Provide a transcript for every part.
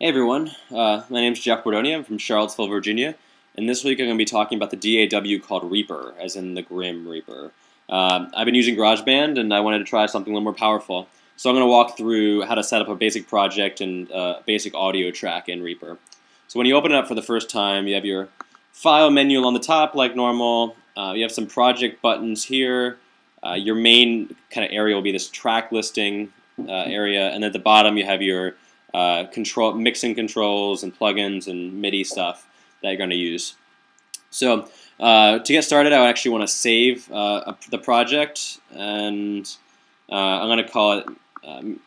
Hey everyone, my name is Jeff Bordonia. I'm from Charlottesville, Virginia, and this week I'm going to be talking about the DAW called Reaper, as in the Grim Reaper. I've been using GarageBand, and I wanted to try something a little more powerful. So I'm going to walk through how to set up a basic project and basic audio track in Reaper. So when you open it up for the first time, you have your file menu on the top like normal. You have some project buttons here. Your main kind of area will be this track listing area, and at the bottom you have your mixing controls and plugins and MIDI stuff that you're going to use. So to get started, I actually want to save the project, and I'm going to call it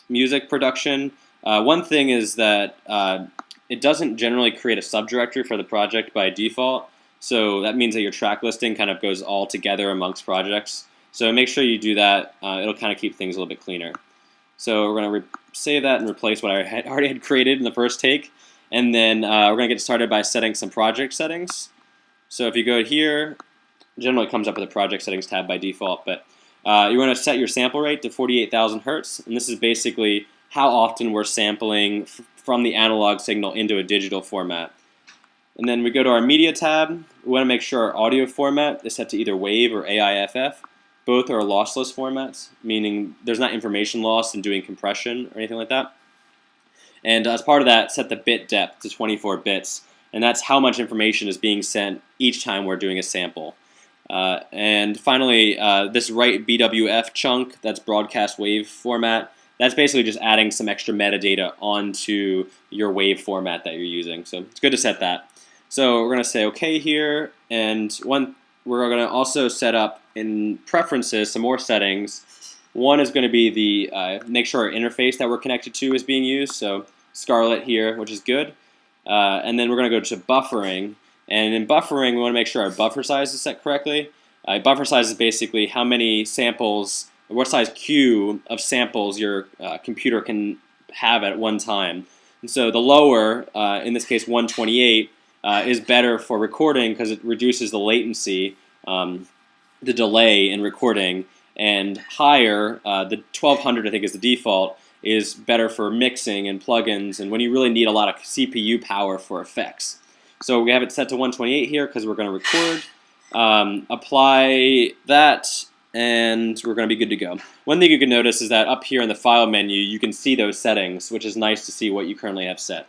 music production. One thing is that it doesn't generally create a subdirectory for the project by default, so that means that your track listing kind of goes all together amongst projects. So make sure you do that. It'll kind of keep things a little bit cleaner. So we're going to save that and replace what I already had created in the first take. And then we're going to get started by setting some project settings. So if you go here, it generally comes up with a project settings tab by default, but you want to set your sample rate to 48,000 hertz. And this is basically how often we're sampling from the analog signal into a digital format. And then we go to our media tab. We want to make sure our audio format is set to either WAV or AIFF. Both are lossless formats, meaning there's not information loss in doing compression or anything like that. And as part of that, set the bit depth to 24 bits. And that's how much information is being sent each time we're doing a sample. And finally, this right BWF chunk, that's broadcast wave format, that's basically just adding some extra metadata onto your wave format that you're using. So it's good to set that. So we're going to say OK here, and we're going to also set up in preferences some more settings. One is going to be the make sure our interface that we're connected to is being used, so Scarlet here, which is good. And then we're going to go to buffering, and in buffering we want to make sure our buffer size is set correctly. Buffer size is basically how many samples, what size queue of samples your computer can have at one time. And so the lower, in this case 128, is better for recording because it reduces the latency, the delay in recording, and higher, the 1200 I think is the default, is better for mixing and plugins and when you really need a lot of CPU power for effects. So we have it set to 128 here because we're going to record. Apply that, and we're going to be good to go. One thing you can notice is that up here in the file menu you can see those settings, which is nice to see what you currently have set.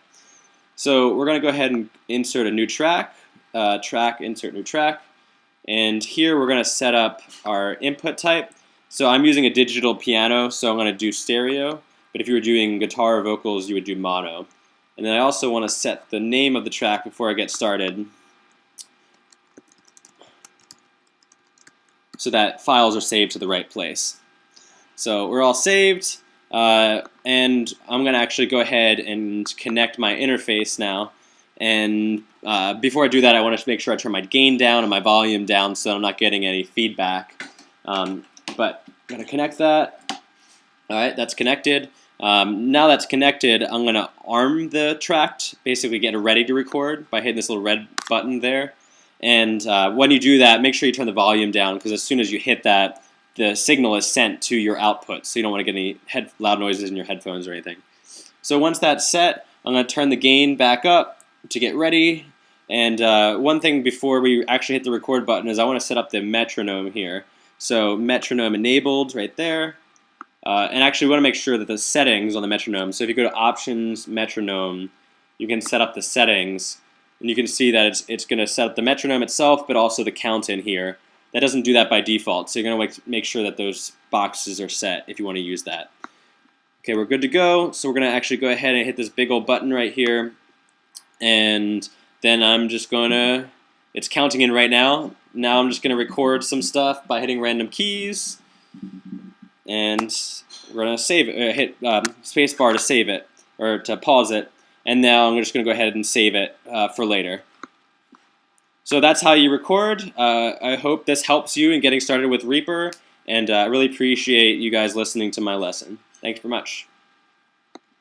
So we're going to go ahead and insert a new track, insert new track, and here we're going to set up our input type. So I'm using a digital piano, so I'm going to do stereo, but if you were doing guitar or vocals, you would do mono. And then I also want to set the name of the track before I get started, so that files are saved to the right place. So we're all saved. And I'm going to actually go ahead and connect my interface now. And before I do that, I want to make sure I turn my gain down and my volume down so I'm not getting any feedback. But I'm going to connect that. All right, that's connected. Now that's connected, I'm going to arm the track, basically get it ready to record by hitting this little red button there. And when you do that, make sure you turn the volume down, because as soon as you hit that, the signal is sent to your output, so you don't want to get any loud noises in your headphones or anything. So once that's set, I'm going to turn the gain back up to get ready. And one thing before we actually hit the record button is I want to set up the metronome here. So metronome enabled right there. And actually we want to make sure that the settings on the metronome, so if you go to Options, Metronome, you can set up the settings. And you can see that it's going to set up the metronome itself, but also the count in here. That doesn't do that by default, so you're going to make sure that those boxes are set if you want to use that. Okay, we're good to go, so we're going to actually go ahead and hit this big old button right here, and then I'm just going to, it's counting in right now. Now I'm just going to record some stuff by hitting random keys, and we're going to save it, hit spacebar to save it, or to pause it, and now I'm just going to go ahead and save it for later. So that's how you record. I hope this helps you in getting started with Reaper, and I really appreciate you guys listening to my lesson. Thanks very much.